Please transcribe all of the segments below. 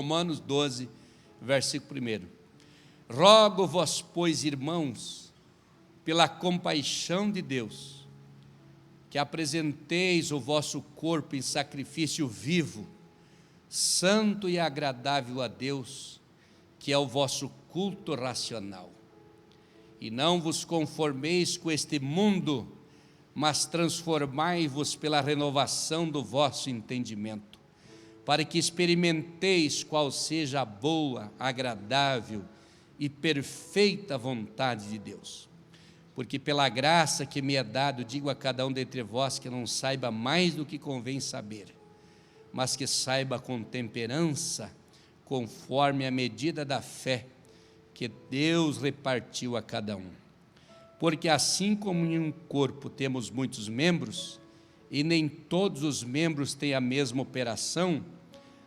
Romanos 12, versículo 1. Rogo-vos, pois, irmãos, pela compaixão de Deus, que apresenteis o vosso corpo em sacrifício vivo, santo e agradável a Deus, que é o vosso culto racional. E não vos conformeis com este mundo, mas transformai-vos pela renovação do vosso entendimento, para que experimenteis qual seja a boa, agradável e perfeita vontade de Deus. Porque pela graça que me é dado, digo a cada um dentre vós que não saiba mais do que convém saber, mas que saiba com temperança, conforme a medida da fé que Deus repartiu a cada um. Porque assim como em um corpo temos muitos membros, e nem todos os membros têm a mesma operação,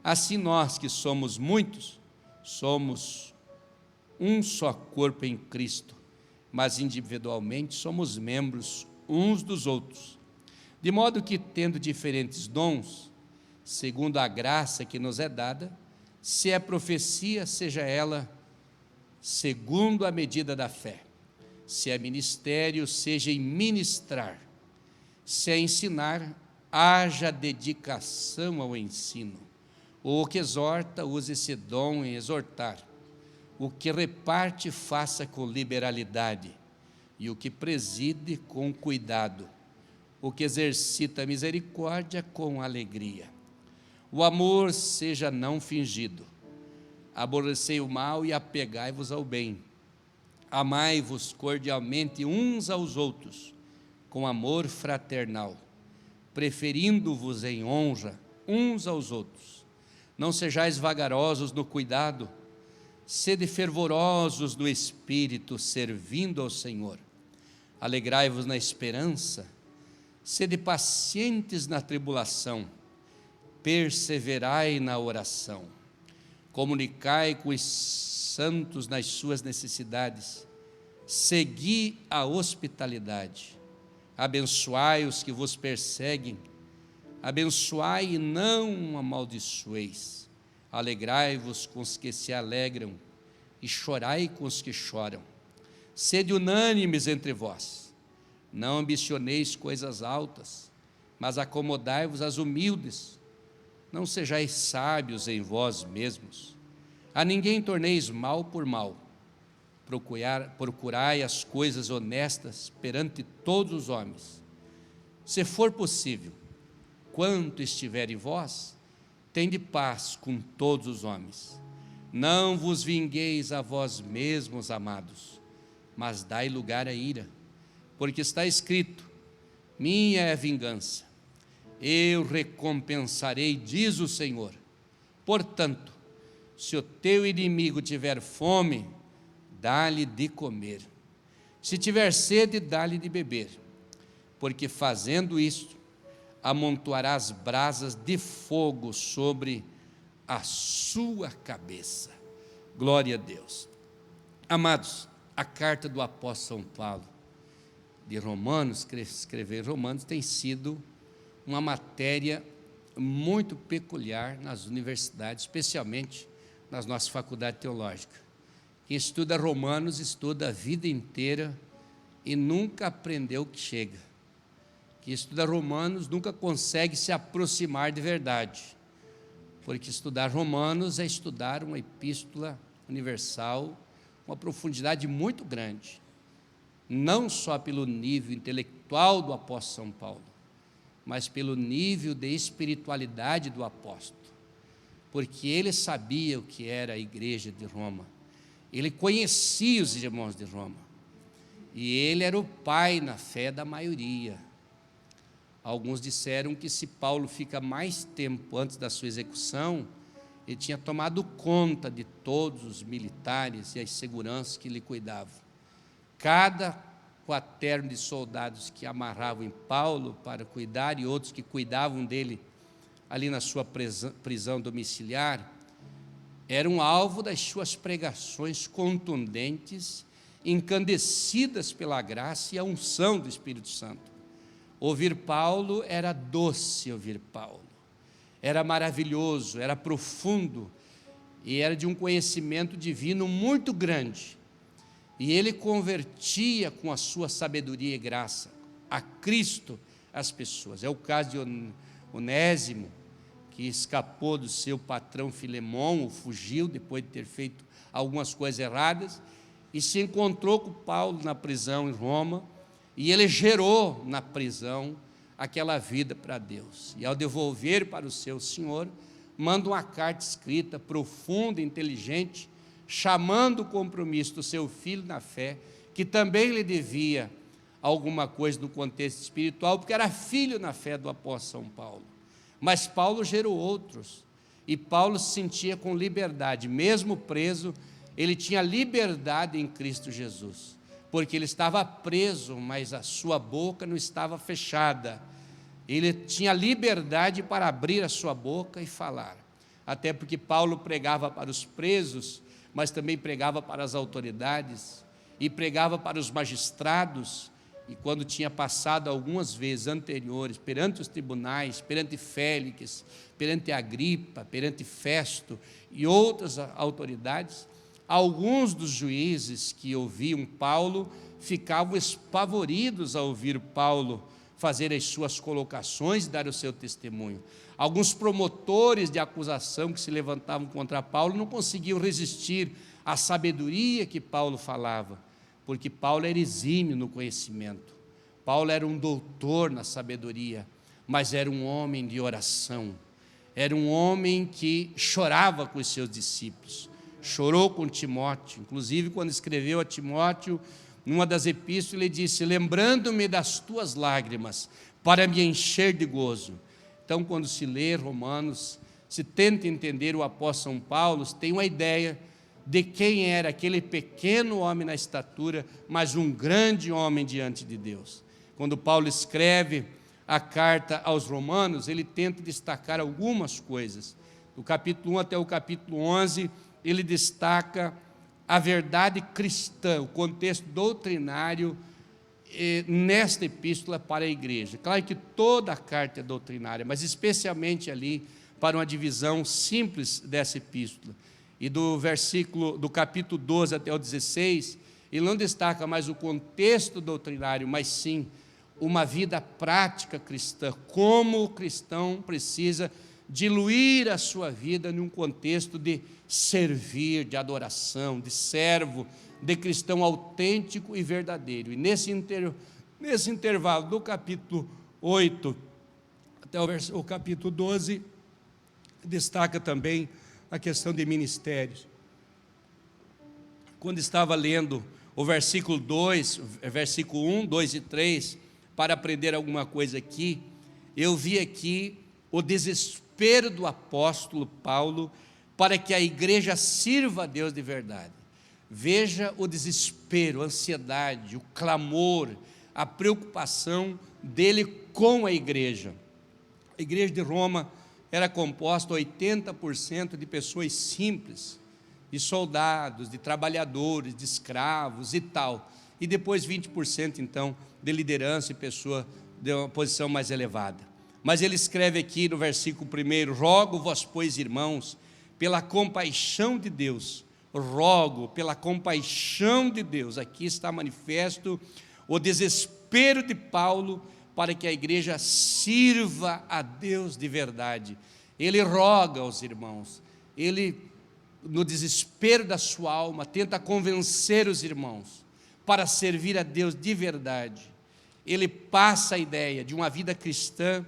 assim nós que somos muitos, somos um só corpo em Cristo, mas individualmente somos membros uns dos outros. De modo que, tendo diferentes dons, segundo a graça que nos é dada, se é profecia, seja ela segundo a medida da fé. Se é ministério, seja em ministrar. Se é ensinar, haja dedicação ao ensino. O que exorta, use esse dom em exortar. O que reparte, faça com liberalidade. E o que preside, com cuidado. O que exercita a misericórdia, com alegria. O amor seja não fingido. Aborrecei o mal e apegai-vos ao bem. Amai-vos cordialmente uns aos outros, com amor fraternal, preferindo-vos em honra uns aos outros. Não sejais vagarosos no cuidado, sede fervorosos no espírito, servindo ao Senhor. Alegrai-vos na esperança, sede pacientes na tribulação, perseverai na oração. Comunicai com os santos nas suas necessidades, segui a hospitalidade, abençoai os que vos perseguem, abençoai e não amaldiçoeis, alegrai-vos com os que se alegram e chorai com os que choram. Sede unânimes entre vós, não ambicioneis coisas altas, mas acomodai-vos às humildes, não sejais sábios em vós mesmos. A ninguém torneis mal por mal. Procurai as coisas honestas perante todos os homens. Se for possível, quanto estiver em vós, tende paz com todos os homens. Não vos vingueis a vós mesmos, amados, mas dai lugar à ira, porque está escrito: minha é a vingança, eu recompensarei, diz o Senhor. Portanto, se o teu inimigo tiver fome, dá-lhe de comer. Se tiver sede, dá-lhe de beber. Porque fazendo isto, amontoarás brasas de fogo sobre a sua cabeça. Glória a Deus. Amados, a carta do apóstolo São Paulo de Romanos, escrever Romanos, tem sido uma matéria muito peculiar nas universidades, especialmente nas nossas faculdades teológicas. Quem estuda Romanos estuda a vida inteira e nunca aprendeu o que chega. Quem estuda Romanos nunca consegue se aproximar de verdade, porque estudar Romanos é estudar uma epístola universal, uma profundidade muito grande, não só pelo nível intelectual do apóstolo São Paulo, mas pelo nível de espiritualidade do apóstolo, porque ele sabia o que era a igreja de Roma, ele conhecia os irmãos de Roma, e ele era o pai na fé da maioria. Alguns disseram que se Paulo fica mais tempo antes da sua execução, ele tinha tomado conta de todos os militares e as seguranças que lhe cuidavam. Cada quaterno de soldados que amarravam em Paulo para cuidar, e outros que cuidavam dele ali na sua prisão domiciliar, eram alvo das suas pregações contundentes, encandecidas pela graça e a unção do Espírito Santo. Ouvir Paulo era doce, ouvir Paulo era maravilhoso, era profundo, e era de um conhecimento divino muito grande. E ele convertia com a sua sabedoria e graça a Cristo as pessoas. É o caso de Onésimo, que escapou do seu patrão Filemão, ou fugiu depois de ter feito algumas coisas erradas, e se encontrou com Paulo na prisão em Roma, e ele gerou na prisão aquela vida para Deus. E ao devolver para o seu senhor, manda uma carta escrita, profunda, inteligente, chamando o compromisso do seu filho na fé, que também lhe devia alguma coisa no contexto espiritual, porque era filho na fé do apóstolo São Paulo. Mas Paulo gerou outros, e Paulo se sentia com liberdade, mesmo preso, ele tinha liberdade em Cristo Jesus, porque ele estava preso, mas a sua boca não estava fechada, ele tinha liberdade para abrir a sua boca e falar, até porque Paulo pregava para os presos, mas também pregava para as autoridades, e pregava para os magistrados, e quando tinha passado algumas vezes anteriores, perante os tribunais, perante Félix, perante Agripa, perante Festo e outras autoridades, alguns dos juízes que ouviam Paulo ficavam espavoridos ao ouvir Paulo fazer as suas colocações e dar o seu testemunho. Alguns promotores de acusação que se levantavam contra Paulo não conseguiam resistir à sabedoria que Paulo falava, porque Paulo era exímio no conhecimento. Paulo era um doutor na sabedoria, mas era um homem de oração. Era um homem que chorava com os seus discípulos. Chorou com Timóteo, inclusive quando escreveu a Timóteo, numa das epístolas, ele disse: lembrando-me das tuas lágrimas, para me encher de gozo. Então, quando se lê Romanos, se tenta entender o apóstolo São Paulo, se tem uma ideia de quem era aquele pequeno homem na estatura, mas um grande homem diante de Deus. Quando Paulo escreve a carta aos Romanos, ele tenta destacar algumas coisas. Do capítulo 1 até o capítulo 11, ele destaca a verdade cristã, o contexto doutrinário nesta epístola para a igreja. Claro que toda a carta é doutrinária, mas especialmente ali para uma divisão simples dessa epístola. E do capítulo 12 até o 16, ele não destaca mais o contexto doutrinário, mas sim uma vida prática cristã, como o cristão precisa diluir a sua vida num contexto de servir, de adoração, de servo, de cristão autêntico e verdadeiro. E nesse intervalo do capítulo 8 até o capítulo 12, destaca também a questão de ministérios. Quando estava lendo o versículo 2, versículo 1, 2 e 3, para aprender alguma coisa aqui, eu vi aqui o desespero do apóstolo Paulo para que a igreja sirva a Deus de verdade. Veja o desespero, a ansiedade, o clamor, a preocupação dele com a igreja. A igreja de Roma era composta 80% de pessoas simples, de soldados, de trabalhadores, de escravos e tal. E depois 20% então de liderança e pessoa de uma posição mais elevada. Mas ele escreve aqui no versículo 1: rogo-vos, pois, irmãos, pela compaixão de Deus, rogo pela compaixão de Deus. Aqui está manifesto o desespero de Paulo para que a igreja sirva a Deus de verdade. Ele roga aos irmãos, ele, no desespero da sua alma, tenta convencer os irmãos para servir a Deus de verdade. Ele passa a ideia de uma vida cristã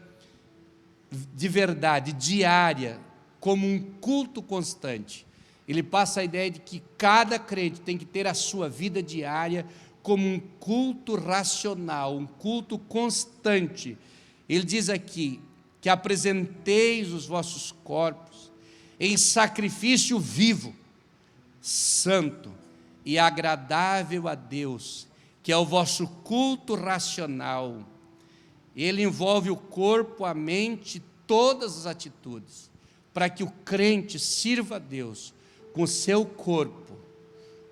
de verdade, diária, como um culto constante. Ele passa a ideia de que cada crente tem que ter a sua vida diária como um culto racional, um culto constante. Ele diz aqui que apresenteis os vossos corpos em sacrifício vivo, santo e agradável a Deus, que é o vosso culto racional. Ele envolve o corpo, a mente, todas as atitudes, para que o crente sirva a Deus com o seu corpo,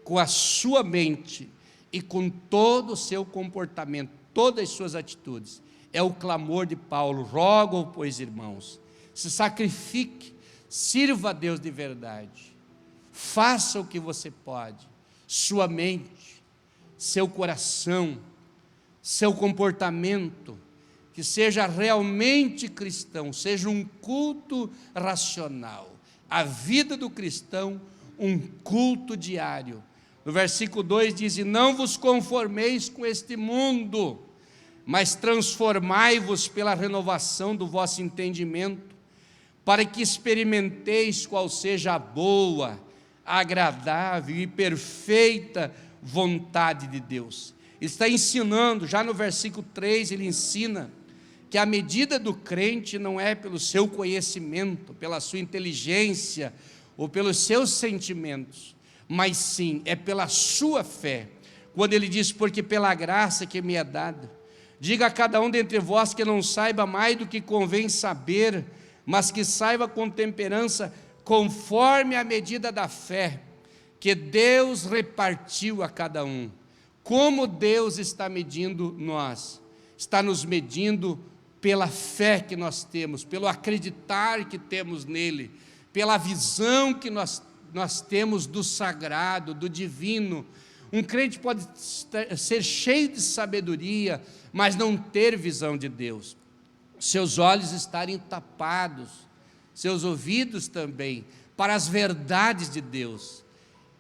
com a sua mente e com todo o seu comportamento, todas as suas atitudes. É o clamor de Paulo: rogo, pois, irmãos, se sacrifique, sirva a Deus de verdade. Faça o que você pode, sua mente, seu coração, seu comportamento, que seja realmente cristão, seja um culto racional. A vida do cristão, um culto diário. No versículo 2 diz: e não vos conformeis com este mundo, mas transformai-vos pela renovação do vosso entendimento, para que experimenteis qual seja a boa, agradável e perfeita vontade de Deus. Ele está ensinando, já no versículo 3, ele ensina que a medida do crente não é pelo seu conhecimento, pela sua inteligência ou pelos seus sentimentos, mas sim é pela sua fé. Quando ele diz: porque pela graça que me é dada, diga a cada um dentre vós que não saiba mais do que convém saber, mas que saiba com temperança, conforme a medida da fé que Deus repartiu a cada um. Como Deus está medindo nós? Está nos medindo pela fé que nós temos, pelo acreditar que temos nele, pela visão que nós temos do sagrado, do divino. Um crente pode ser cheio de sabedoria, mas não ter visão de Deus. Seus olhos estarem tapados, seus ouvidos também, para as verdades de Deus.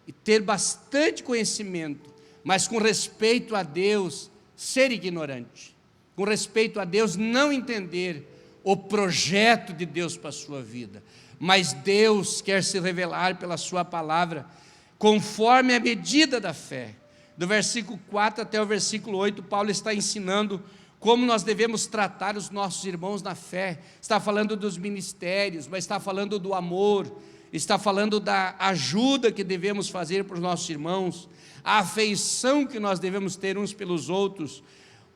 E ter bastante conhecimento, mas com respeito a Deus, ser ignorante. Com respeito a Deus, não entender o projeto de Deus para a sua vida. Mas Deus quer se revelar pela sua palavra, conforme a medida da fé. Do versículo 4 até o versículo 8, Paulo está ensinando como nós devemos tratar os nossos irmãos na fé. Está falando dos ministérios, mas está falando do amor, está falando da ajuda que devemos fazer para os nossos irmãos, a afeição que nós devemos ter uns pelos outros,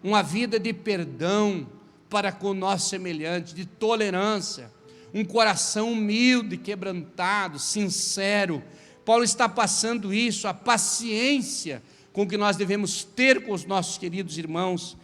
uma vida de perdão para com o nosso semelhante, de tolerância, um coração humilde, quebrantado, sincero. Paulo está passando isso, a paciência com que nós devemos ter com os nossos queridos irmãos.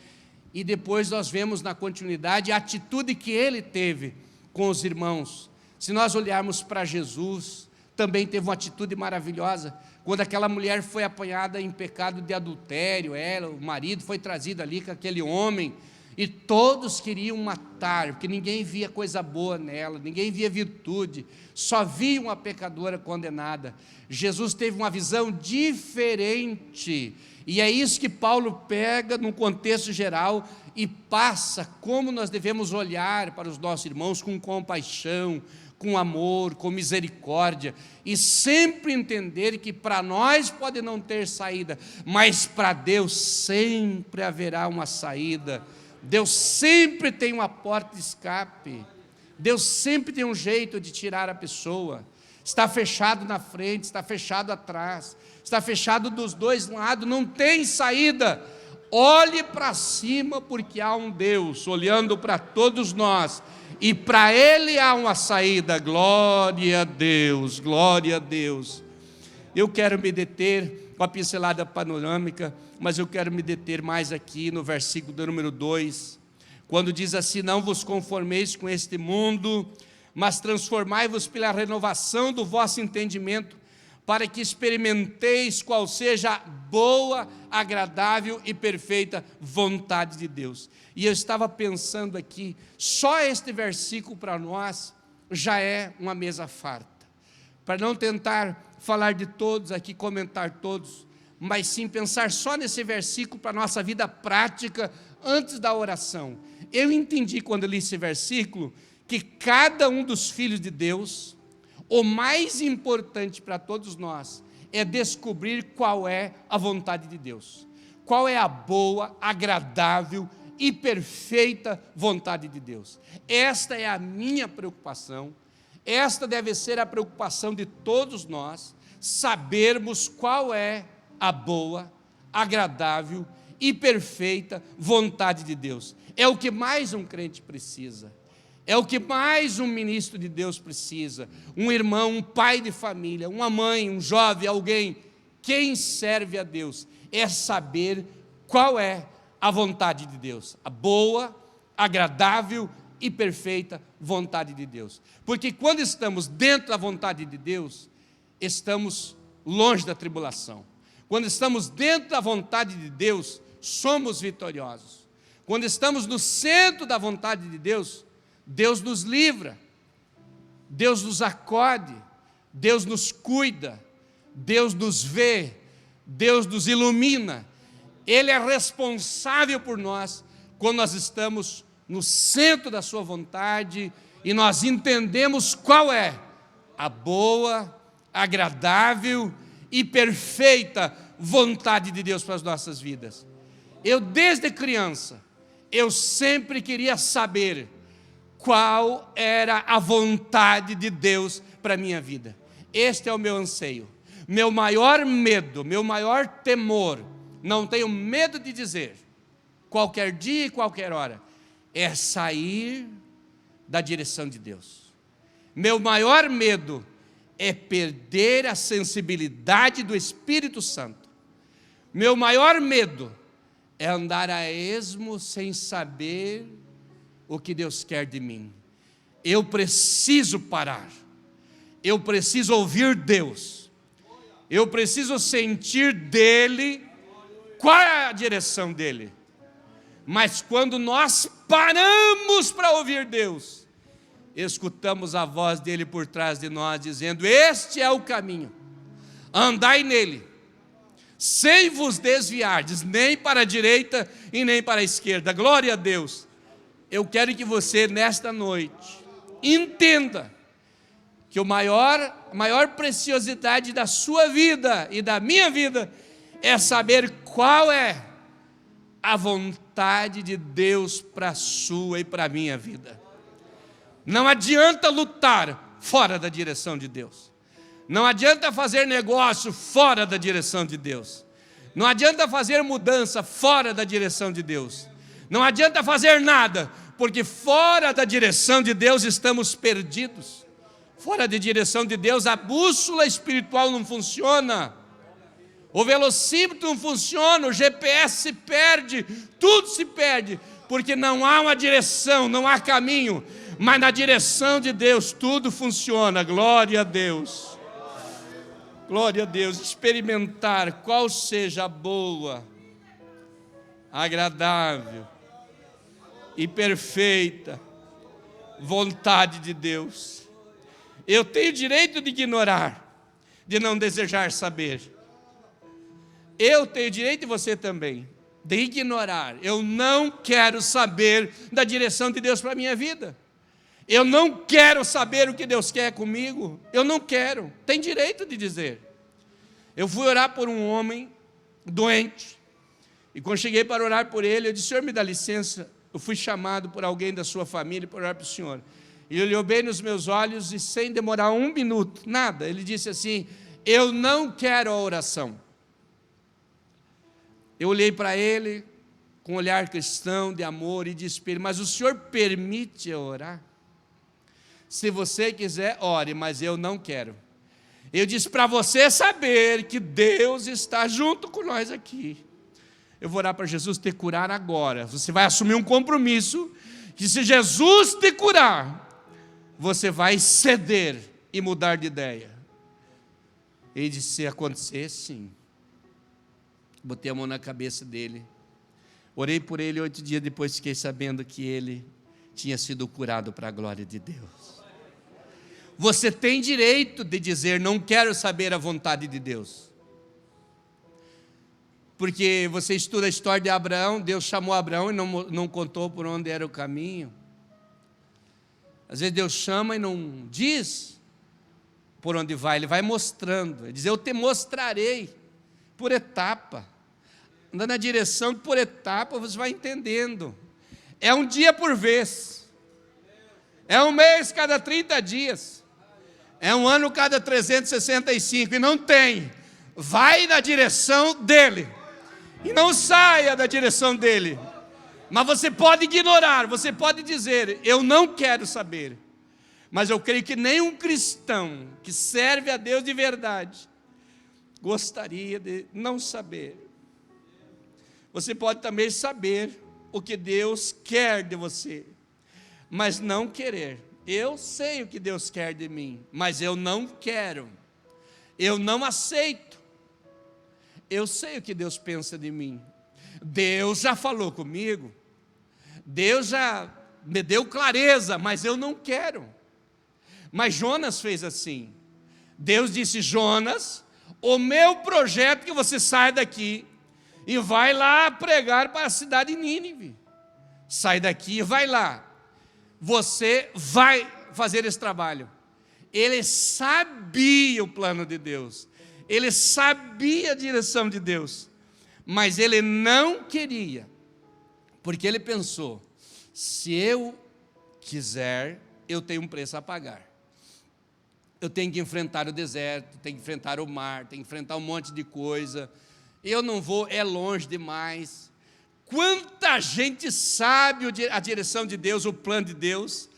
E depois nós vemos na continuidade a atitude que ele teve com os irmãos. Se nós olharmos para Jesus, também teve uma atitude maravilhosa. Quando aquela mulher foi apanhada em pecado de adultério, o marido foi trazido ali com aquele homem, e todos queriam matar, porque ninguém via coisa boa nela, ninguém via virtude, só via uma pecadora condenada. Jesus teve uma visão diferente, e é isso que Paulo pega no contexto geral e passa como nós devemos olhar para os nossos irmãos com compaixão, com amor, com misericórdia, e sempre entender que para nós pode não ter saída, mas para Deus sempre haverá uma saída. Deus sempre tem uma porta de escape, Deus sempre tem um jeito de tirar a pessoa. Está fechado na frente, está fechado atrás, está fechado dos dois lados, não tem saída. Olhe para cima, porque há um Deus olhando para todos nós, e para Ele há uma saída. Glória a Deus, glória a Deus. Eu quero me deter com a pincelada panorâmica, mas eu quero me deter mais aqui no versículo do número 2, quando diz assim: não vos conformeis com este mundo, mas transformai-vos pela renovação do vosso entendimento, para que experimenteis qual seja a boa, agradável e perfeita vontade de Deus. E eu estava pensando aqui, só este versículo para nós já é uma mesa farta. Para não tentar falar de todos aqui, comentar todos, mas sim pensar só nesse versículo para a nossa vida prática antes da oração. Eu entendi quando eu li esse versículo que cada um dos filhos de Deus, o mais importante para todos nós é descobrir qual é a vontade de Deus, qual é a boa, agradável e perfeita vontade de Deus. Esta é a minha preocupação, esta deve ser a preocupação de todos nós, sabermos qual é a boa, agradável e perfeita vontade de Deus. É o que mais um crente precisa. É o que mais um ministro de Deus precisa, um irmão, um pai de família, uma mãe, um jovem, alguém, quem serve a Deus, é saber qual é a vontade de Deus, a boa, agradável e perfeita vontade de Deus. Porque quando estamos dentro da vontade de Deus, estamos longe da tribulação. Quando estamos dentro da vontade de Deus, somos vitoriosos. Quando estamos no centro da vontade de Deus, Deus nos livra, Deus nos acode, Deus nos cuida, Deus nos vê, Deus nos ilumina. Ele é responsável por nós quando nós estamos no centro da sua vontade e nós entendemos qual é a boa, agradável e perfeita vontade de Deus para as nossas vidas. Eu, desde criança, eu sempre queria saber qual era a vontade de Deus para a minha vida. Este é o meu anseio, meu maior medo, meu maior temor. Não tenho medo de dizer, qualquer dia e qualquer hora, é sair da direção de Deus. Meu maior medo é perder a sensibilidade do Espírito Santo. Meu maior medo é andar a esmo sem saber o que Deus quer de mim. Eu preciso parar. Eu preciso ouvir Deus. Eu preciso sentir dEle qual é a direção dEle. Mas quando nós paramos para ouvir Deus, escutamos a voz dEle por trás de nós, dizendo: este é o caminho, andai nele, sem vos desviardes, nem para a direita e nem para a esquerda. Glória a Deus. Eu quero que você, nesta noite, entenda que a maior preciosidade da sua vida e da minha vida é saber qual é a vontade de Deus para a sua e para a minha vida. Não adianta lutar fora da direção de Deus. Não adianta fazer negócio fora da direção de Deus. Não adianta fazer mudança fora da direção de Deus. Não adianta fazer nada, porque fora da direção de Deus estamos perdidos. Fora da direção de Deus, a bússola espiritual não funciona. O velocímetro não funciona, o GPS se perde, tudo se perde, porque não há uma direção, não há caminho, mas na direção de Deus tudo funciona. Glória a Deus. Glória a Deus. Experimentar qual seja a boa, agradável e perfeita vontade de Deus. Eu tenho direito de ignorar, de não desejar saber. Eu tenho direito, e você também, de ignorar. Eu não quero saber da direção de Deus para a minha vida. Eu não quero saber o que Deus quer comigo. Eu não quero. Tem direito de dizer. Eu fui orar por um homem doente. E quando cheguei para orar por ele, eu disse: Senhor, me dá licença. Eu fui chamado por alguém da sua família para orar para o Senhor. E ele olhou bem nos meus olhos e, sem demorar um minuto, nada, ele disse assim: eu não quero a oração. Eu olhei para ele com um olhar cristão, de amor, e disse para ele: mas o Senhor permite eu orar? Se você quiser, ore, mas eu não quero. Eu disse: para você saber que Deus está junto com nós aqui, eu vou orar para Jesus te curar agora. Você vai assumir um compromisso, que se Jesus te curar, você vai ceder e mudar de ideia. Ele disse: se acontecer, sim. Botei a mão na cabeça dele, orei por ele. 8 dias depois fiquei sabendo que ele tinha sido curado para a glória de Deus. Você tem direito de dizer: não quero saber a vontade de Deus. Porque você estuda a história de Abraão, Deus chamou Abraão e não contou por onde era o caminho. Às vezes Deus chama e não diz por onde vai, Ele vai mostrando. Ele diz: eu te mostrarei por etapa. Anda na direção que por etapa você vai entendendo. É um dia por vez. É um mês cada 30 dias. É um ano cada 365. E não tem. Vai na direção dEle. E não saia da direção dEle. Mas você pode ignorar, você pode dizer: eu não quero saber. Mas eu creio que nenhum cristão que serve a Deus de verdade gostaria de não saber. Você pode também saber o que Deus quer de você, mas não querer. Eu sei o que Deus quer de mim, mas eu não quero. eu não aceito. Eu sei o que Deus pensa de mim. Deus já falou comigo. Deus já me deu clareza, mas eu não quero. Mas Jonas fez assim. Deus disse: Jonas, o meu projeto é que você saia daqui e vai lá pregar para a cidade de Nínive. Sai daqui e vai lá. Você vai fazer esse trabalho. Ele sabia o plano de Deus. Ele sabia a direção de Deus. Mas ele não queria. Porque ele pensou: se eu quiser, eu tenho um preço a pagar. Eu tenho que enfrentar o deserto, tenho que enfrentar o mar, tenho que enfrentar um monte de coisa. Eu não vou, é longe demais. Quanta gente sabe a direção de Deus, o plano de Deus,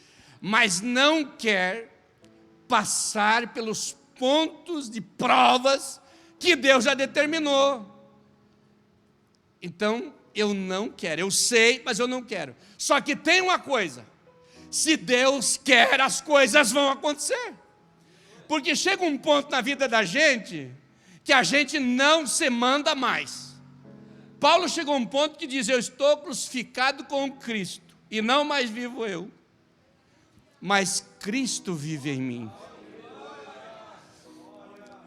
mas não quer passar pelos pontos de provas que Deus já determinou. Então, eu não quero, eu sei, mas eu não quero. Só que tem uma coisa: se Deus quer, as coisas vão acontecer. Porque chega um ponto na vida da gente que a gente não se manda mais. Paulo chegou a um ponto que diz: eu estou crucificado com Cristo, e não mais vivo eu, mas Cristo vive em mim.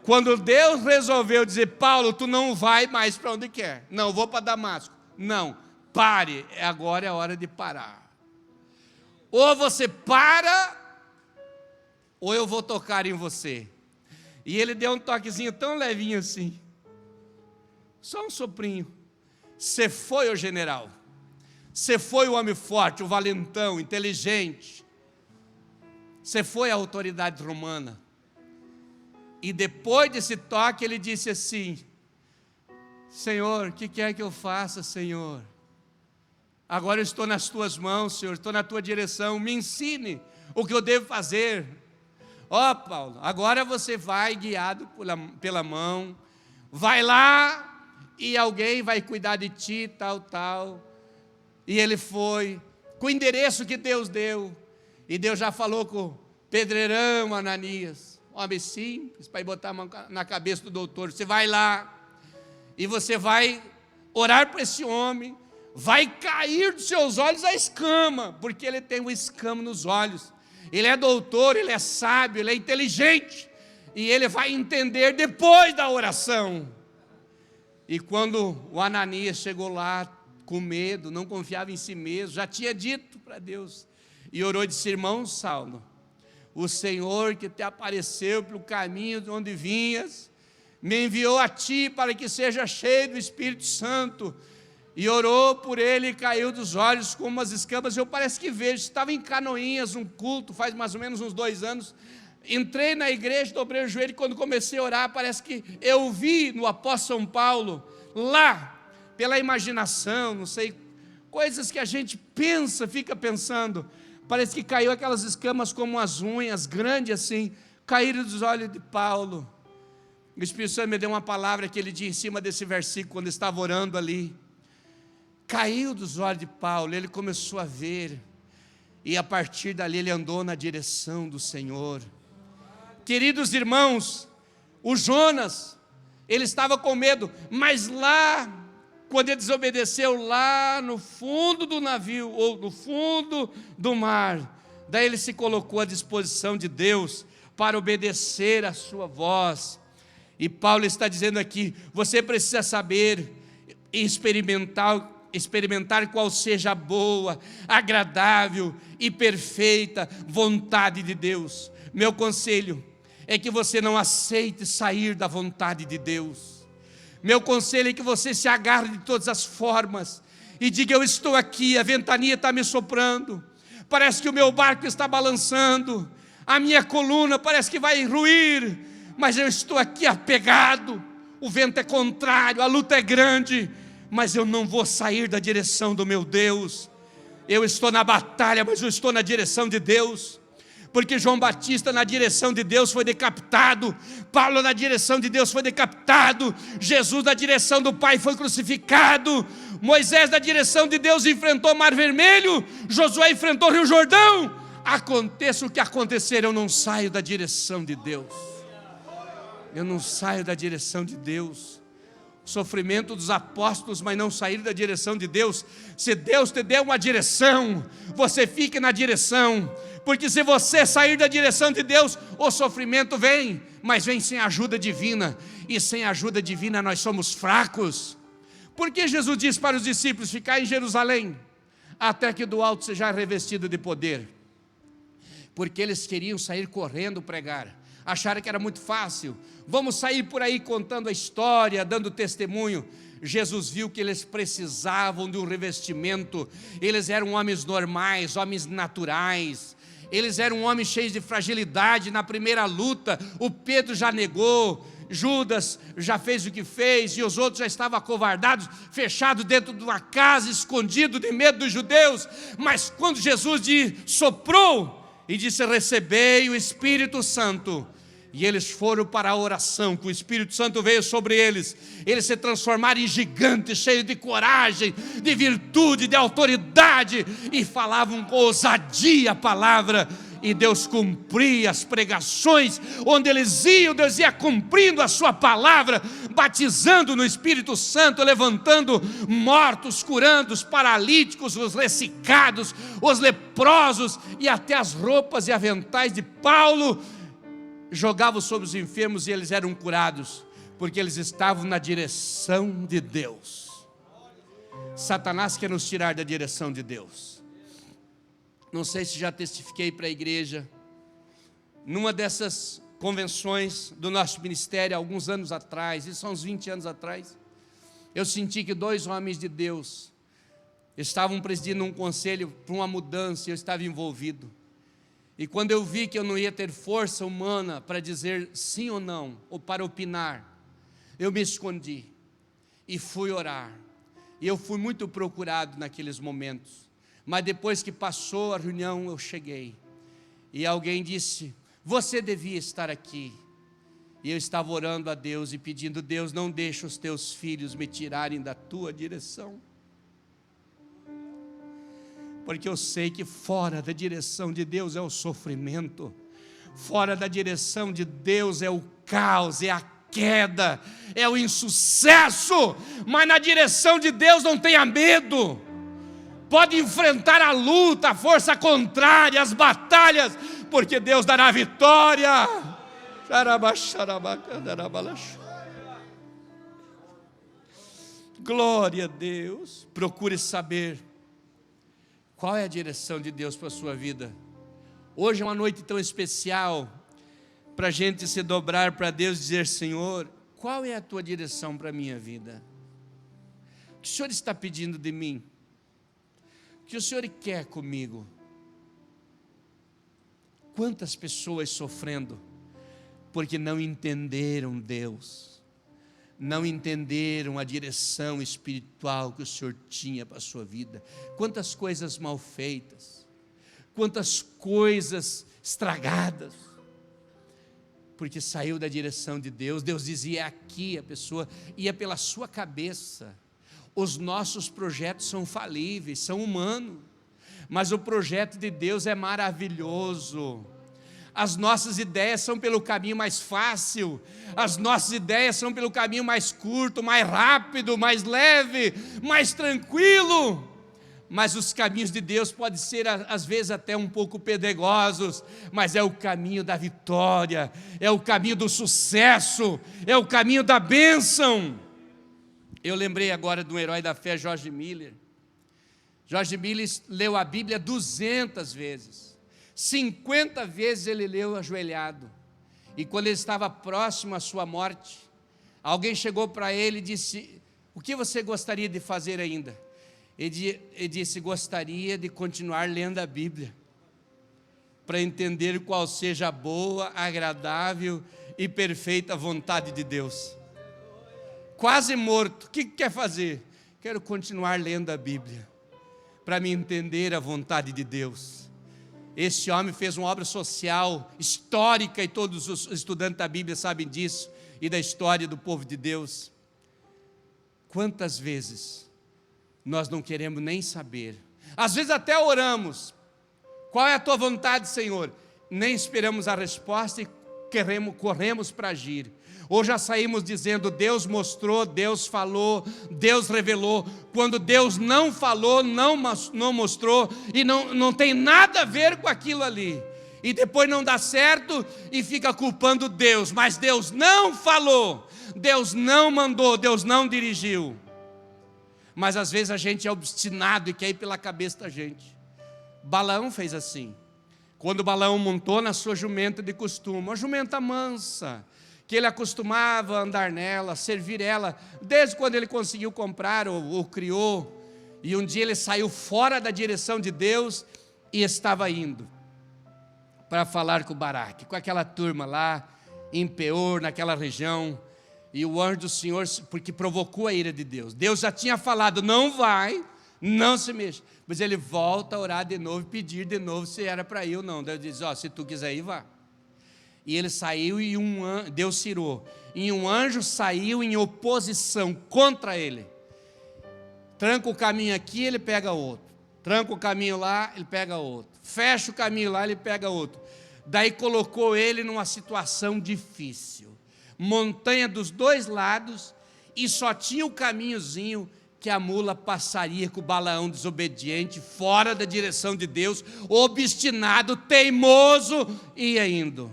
Quando Deus resolveu dizer: Paulo, tu não vai mais para onde quer. Não, vou para Damasco. Não, pare, agora é a hora de parar. Ou você para, ou eu vou tocar em você. E ele deu um toquezinho tão levinho assim, só um soprinho. Você foi o general, você foi o homem forte, o valentão, inteligente, você foi a autoridade romana. E depois desse toque ele disse assim: Senhor, o que quer que eu faça, Senhor? Agora eu estou nas tuas mãos, Senhor, estou na tua direção, me ensine o que eu devo fazer. Ó, Paulo, agora você vai guiado pela mão, vai lá e alguém vai cuidar de ti, tal. E ele foi, com o endereço que Deus deu, e Deus já falou com o pedreirão Ananias, homem simples, para ir botar a mão na cabeça do doutor. Você vai lá, e você vai orar por esse homem, vai cair dos seus olhos a escama, porque ele tem uma escama nos olhos. Ele é doutor, ele é sábio, ele é inteligente, e ele vai entender depois da oração. E quando o Ananias chegou lá com medo, não confiava em si mesmo, já tinha dito para Deus, e orou e disse: irmão Saulo, o Senhor que te apareceu pelo caminho de onde vinhas, me enviou a ti para que seja cheio do Espírito Santo. E orou por ele e caiu dos olhos com umas escamas. Eu parece que vejo, estava em Canoinhas, um culto, faz mais ou menos uns 2 anos. Entrei na igreja, dobrei o joelho, e quando comecei a orar, parece que eu vi no apóstolo São Paulo, lá, pela imaginação, não sei, coisas que a gente pensa, fica pensando, parece que caiu aquelas escamas como as unhas, grandes assim, caíram dos olhos de Paulo. O Espírito Santo me deu uma palavra que ele disse em cima desse versículo, quando estava orando ali. Caiu dos olhos de Paulo, ele começou a ver, e a partir dali ele andou na direção do Senhor. Queridos irmãos, o Jonas, ele estava com medo, mas lá, quando ele desobedeceu, lá no fundo do navio, ou no fundo do mar, daí ele se colocou à disposição de Deus, para obedecer a sua voz. E Paulo está dizendo aqui: você precisa saber e experimentar qual seja a boa, agradável e perfeita vontade de Deus. Meu conselho é que você não aceite sair da vontade de Deus. Meu conselho é que você se agarre de todas as formas e diga: eu estou aqui, a ventania está me soprando, parece que o meu barco está balançando, a minha coluna parece que vai ruir, mas eu estou aqui apegado, o vento é contrário, a luta é grande, mas eu não vou sair da direção do meu Deus. Eu estou na batalha, mas eu estou na direção de Deus. Porque João Batista na direção de Deus foi decapitado, Paulo na direção de Deus foi decapitado, Jesus na direção do Pai foi crucificado, Moisés na direção de Deus enfrentou o Mar Vermelho, Josué enfrentou o Rio Jordão. Aconteça o que acontecer, eu não saio da direção de Deus. Eu não saio da direção de Deus. O sofrimento dos apóstolos, mas não saíram da direção de Deus. Se Deus te der uma direção, você fique na direção. Porque se você sair da direção de Deus, o sofrimento vem, mas vem sem ajuda divina. E sem ajuda divina nós somos fracos. Por que Jesus disse para os discípulos ficar em Jerusalém, até que do alto seja revestido de poder? Porque eles queriam sair correndo pregar. Acharam que era muito fácil. Vamos sair por aí contando a história, dando testemunho. Jesus viu que eles precisavam de um revestimento. Eles eram homens normais, homens naturais. Eles eram homens cheios de fragilidade. Na primeira luta, o Pedro já negou, Judas já fez o que fez, e os outros já estavam acovardados, fechados dentro de uma casa, escondidos de medo dos judeus. Mas quando Jesus soprou e disse: recebei o Espírito Santo, e eles foram para a oração, que o Espírito Santo veio sobre eles. Eles se transformaram em gigantes, cheios de coragem, de virtude, de autoridade, e falavam com ousadia a palavra, e Deus cumpria as pregações. Onde eles iam, Deus ia cumprindo a sua palavra, batizando no Espírito Santo, levantando mortos, curando os paralíticos, os ressecados, os leprosos, e até as roupas e aventais de Paulo jogavam sobre os enfermos, e eles eram curados, porque eles estavam na direção de Deus. Satanás quer nos tirar da direção de Deus. Não sei se já testifiquei para a igreja, numa dessas convenções do nosso ministério, alguns anos atrás, isso são uns 20 anos atrás, eu senti que 2 homens de Deus estavam presidindo um conselho para uma mudança, e eu estava envolvido. E quando eu vi que eu não ia ter força humana para dizer sim ou não, ou para opinar, eu me escondi e fui orar. E eu fui muito procurado naqueles momentos. Mas depois que passou a reunião, eu cheguei. E alguém disse: você devia estar aqui. E eu estava orando a Deus e pedindo: Deus, não deixe os teus filhos me tirarem da tua direção. Porque eu sei que fora da direção de Deus é o sofrimento, fora da direção de Deus é o caos, é a queda, é o insucesso. Mas na direção de Deus não tenha medo, pode enfrentar a luta, a força contrária, as batalhas, porque Deus dará vitória. Glória a Deus. Procure saber qual é a direção de Deus para a sua vida. Hoje é uma noite tão especial para a gente se dobrar para Deus e dizer: Senhor, qual é a tua direção para a minha vida? O que o Senhor está pedindo de mim? O que o Senhor quer comigo? Quantas pessoas sofrendo porque não entenderam Deus, não entenderam a direção espiritual que o Senhor tinha para a sua vida. Quantas coisas mal feitas, quantas coisas estragadas, porque saiu da direção de Deus. Deus dizia: é aqui, a pessoa ia pela sua cabeça. Os nossos projetos são falíveis, são humanos, mas o projeto de Deus é maravilhoso. As nossas ideias são pelo caminho mais fácil, as nossas ideias são pelo caminho mais curto, mais rápido, mais leve, mais tranquilo. Mas os caminhos de Deus podem ser às vezes até um pouco pedregosos, mas é o caminho da vitória, é o caminho do sucesso, é o caminho da bênção. Eu lembrei agora de um herói da fé, George Miller. George Miller leu a Bíblia 200 vezes. 50 vezes ele leu ajoelhado. E quando ele estava próximo à sua morte, alguém chegou para ele e disse: o que você gostaria de fazer ainda? Ele disse: gostaria de continuar lendo a Bíblia, para entender qual seja a boa, agradável e perfeita vontade de Deus. Quase morto, o que quer fazer? Quero continuar lendo a Bíblia, para me entender a vontade de Deus. Esse homem fez uma obra social, histórica, e todos os estudantes da Bíblia sabem disso, e da história do povo de Deus. Quantas vezes nós não queremos nem saber? Às vezes até oramos: qual é a tua vontade, Senhor? Nem esperamos a resposta e corremos para agir. Ou já saímos dizendo: Deus mostrou, Deus falou, Deus revelou, quando Deus não falou, não mostrou, e não tem nada a ver com aquilo ali. E depois não dá certo e fica culpando Deus, mas Deus não falou, Deus não mandou, Deus não dirigiu. Mas às vezes a gente é obstinado e quer ir pela cabeça da gente. Balaão fez assim. Quando Balaão montou na sua jumenta de costume, uma jumenta mansa, que ele acostumava a andar nela, servir ela, desde quando ele conseguiu comprar ou criou, e um dia ele saiu fora da direção de Deus e estava indo para falar com Baraque, com aquela turma lá, em Peor, naquela região, e o anjo do Senhor, porque provocou a ira de Deus, Deus já tinha falado: não vai, não se mexa, mas ele volta a orar de novo, pedir de novo se era para ir ou não. Deus diz: se tu quiser ir, vá. E ele saiu e Deus cirou, e um anjo saiu em oposição contra ele. Tranca o caminho aqui, ele pega outro. Tranca o caminho lá, ele pega outro. Fecha o caminho lá, ele pega outro. Daí colocou ele numa situação difícil. Montanha dos dois lados, e só tinha o caminhozinho que a mula passaria com o Balaão desobediente, fora da direção de Deus, obstinado, teimoso, ia indo.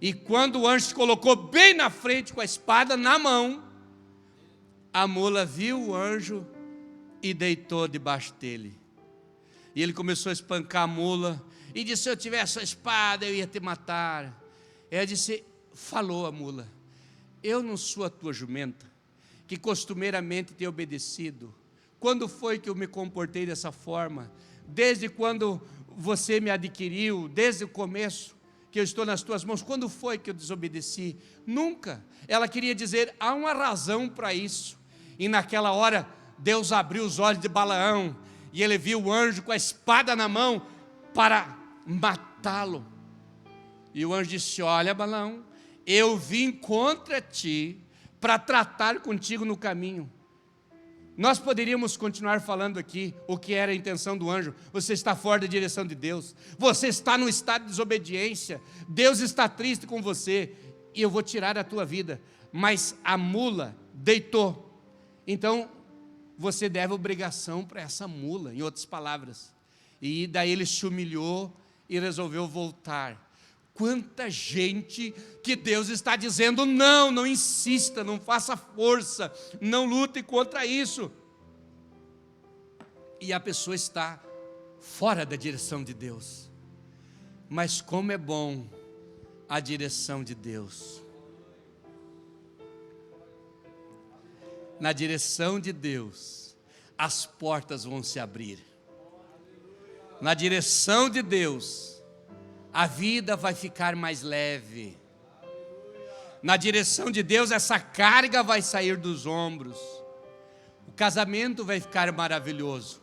E quando o anjo se colocou bem na frente com a espada na mão, a mula viu o anjo e deitou debaixo dele. E ele começou a espancar a mula e disse: se eu tivesse a espada, eu ia te matar. Ela disse: falou a mula: eu não sou a tua jumenta, que costumeiramente te obedecido. Quando foi que eu me comportei dessa forma? Desde quando você me adquiriu, desde o começo que eu estou nas tuas mãos, quando foi que eu desobedeci? Nunca. Ela queria dizer: há uma razão para isso. E naquela hora Deus abriu os olhos de Balaão, e ele viu o anjo com a espada na mão para matá-lo. E o anjo disse: olha, Balaão, eu vim contra ti para tratar contigo no caminho. Nós poderíamos continuar falando aqui o que era a intenção do anjo. Você está fora da direção de Deus, você está num estado de desobediência, Deus está triste com você, e eu vou tirar a tua vida. Mas a mula deitou. Então você deve obrigação para essa mula, em outras palavras. E daí ele se humilhou e resolveu voltar. Quanta gente que Deus está dizendo: não, não insista, não faça força, não lute contra isso. E a pessoa está fora da direção de Deus. Mas como é bom a direção de Deus. Na direção de Deus, as portas vão se abrir. Na direção de Deus, a vida vai ficar mais leve. Na direção de Deus, essa carga vai sair dos ombros. O casamento vai ficar maravilhoso.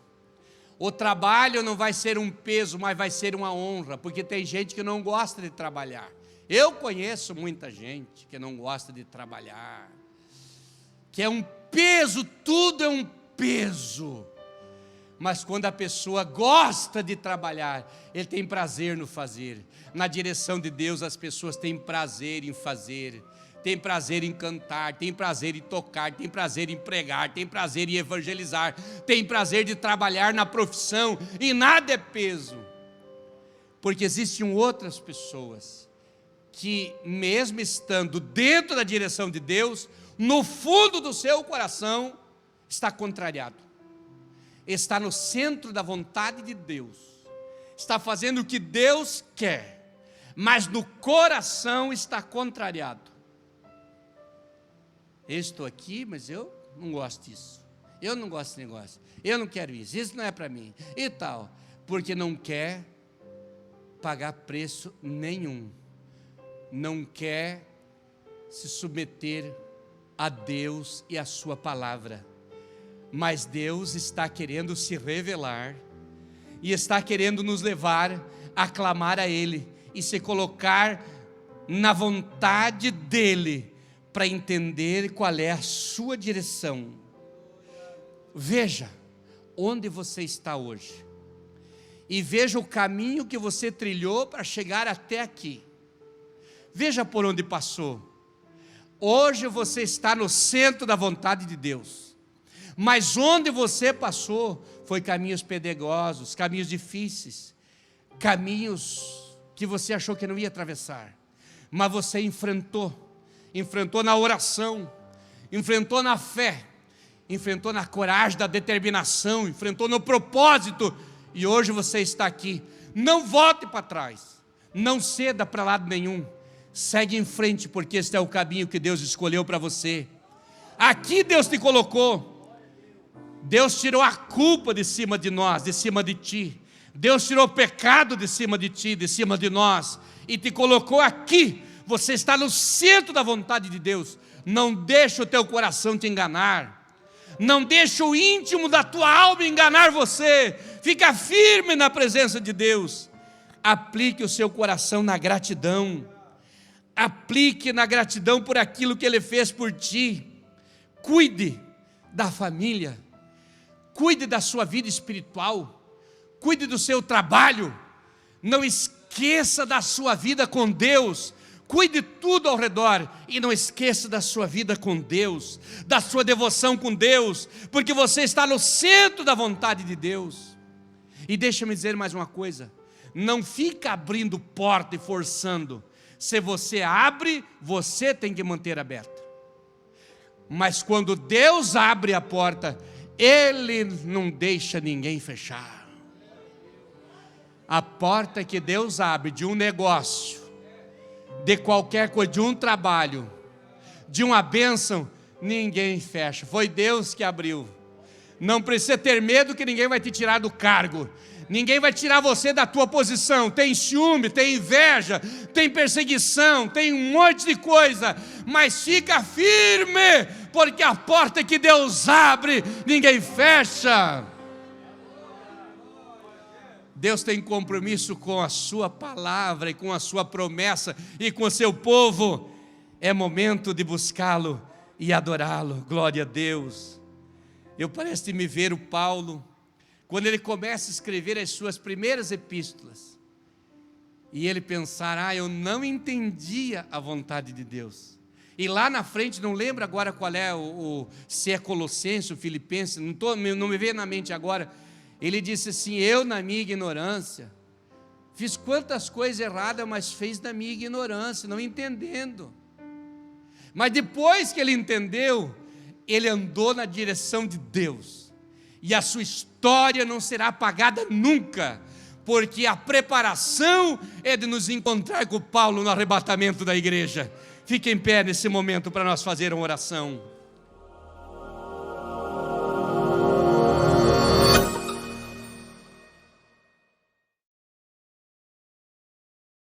O trabalho não vai ser um peso, mas vai ser uma honra, porque tem gente que não gosta de trabalhar. Eu conheço muita gente que não gosta de trabalhar, que é um peso, tudo é um peso. Mas quando a pessoa gosta de trabalhar, ele tem prazer no fazer. Na direção de Deus, as pessoas têm prazer em fazer, têm prazer em cantar, têm prazer em tocar, têm prazer em pregar, têm prazer em evangelizar, têm prazer de trabalhar na profissão, e nada é peso. Porque existem outras pessoas que, mesmo estando dentro da direção de Deus, no fundo do seu coração está contrariado, está no centro da vontade de Deus, está fazendo o que Deus quer, mas no coração está contrariado. Eu estou aqui, mas eu não gosto disso, eu não gosto desse negócio, eu não quero isso, isso não é para mim e tal, porque não quer pagar preço nenhum, não quer se submeter a Deus e a sua palavra. Mas Deus está querendo se revelar e está querendo nos levar a clamar a Ele e se colocar na vontade dEle para entender qual é a sua direção. Veja onde você está hoje e veja o caminho que você trilhou para chegar até aqui. Veja por onde passou. Hoje você está no centro da vontade de Deus, mas onde você passou foi caminhos pedregosos, caminhos difíceis, caminhos que você achou que não ia atravessar, mas você enfrentou na oração, enfrentou na fé, enfrentou na coragem, da determinação, enfrentou no propósito, e hoje você está aqui. Não volte para trás, não ceda para lado nenhum, segue em frente, porque este é o caminho que Deus escolheu para você. Aqui Deus te colocou, Deus tirou a culpa de cima de nós, de cima de ti, Deus tirou o pecado de cima de ti, de cima de nós, e te colocou aqui. Você está no centro da vontade de Deus. Não deixa o teu coração te enganar, não deixa o íntimo da tua alma enganar você. Fica firme na presença de Deus. Aplique o seu coração na gratidão, aplique na gratidão por aquilo que Ele fez por ti. Cuide da família, cuide da sua vida espiritual, cuide do seu trabalho, não esqueça da sua vida com Deus. Cuide tudo ao redor e não esqueça da sua vida com Deus, da sua devoção com Deus, porque você está no centro da vontade de Deus. E deixa-me dizer mais uma coisa: não fica abrindo porta e forçando. Se você abre, você tem que manter aberta. Mas quando Deus abre a porta, Ele não deixa ninguém fechar. A porta que Deus abre de um negócio, de qualquer coisa, de um trabalho, de uma bênção, ninguém fecha. Foi Deus que abriu. Não precisa ter medo que ninguém vai te tirar do cargo, ninguém vai tirar você da tua posição. Tem ciúme, tem inveja, tem perseguição, tem um monte de coisa, mas fica firme, porque a porta que Deus abre, ninguém fecha. Deus tem compromisso com a sua palavra e com a sua promessa e com o seu povo. É momento de buscá-lo e adorá-lo. Glória a Deus. Eu parece me ver o Paulo, quando ele começa a escrever as suas primeiras epístolas, e ele pensar: eu não entendia a vontade de Deus. E lá na frente, não lembro agora qual é se é Colossenses ou Filipenses, não me veio na mente agora. Ele disse assim: eu na minha ignorância, fiz quantas coisas erradas, mas fez na minha ignorância, não entendendo. Mas depois que ele entendeu, ele andou na direção de Deus. E a sua história não será apagada nunca, porque a preparação é de nos encontrar com Paulo no arrebatamento da igreja. Fique em pé nesse momento para nós fazer uma oração.